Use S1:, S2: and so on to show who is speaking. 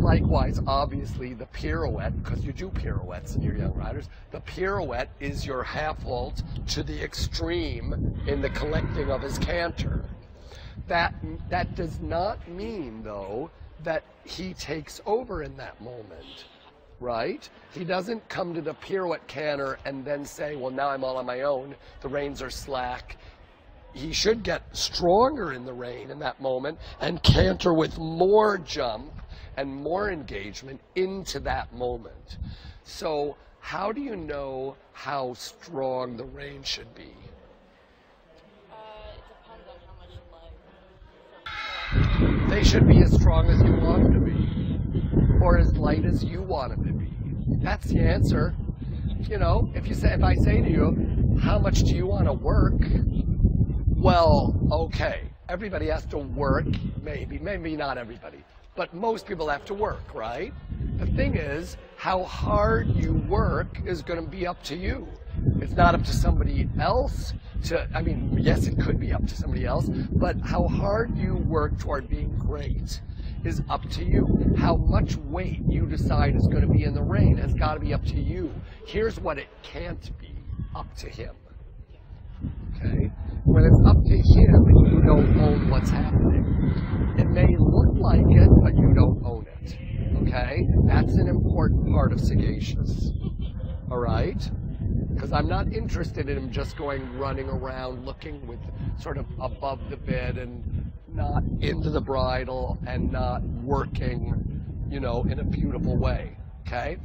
S1: likewise, obviously, the pirouette, because you do pirouettes in your young riders, the pirouette is your half vault to the extreme in the collecting of his canter. That does not mean, though, that he takes over in that moment, right? He doesn't come to the pirouette canter and then say, well, now I'm all on my own, the reins are slack. He should get stronger in the rein in that moment and canter with more jump and more engagement into that moment. So how do you know how strong the rein should be?
S2: It depends on how much leg.
S1: They should be as strong as you want them to be, or as light as you want them to be. That's the answer. You know, if I say to you, how much do you want to work? Well, okay, everybody has to work, maybe not everybody, but most people have to work, right? The thing is, how hard you work is going to be up to you. It's not up to somebody else I mean, yes, it could be up to somebody else, but how hard you work toward being great is up to you. How much weight you decide is going to be in the rein has got to be up to you. Here's what it can't be up to him. Okay? When it's up to him and you don't own what's happening, it may look like it, but you don't own it. Okay? That's an important part of sagacious. All right? Because I'm not interested in him just running around looking with sort of above the bit and not into the bridle and not working, you know, in a beautiful way. Okay?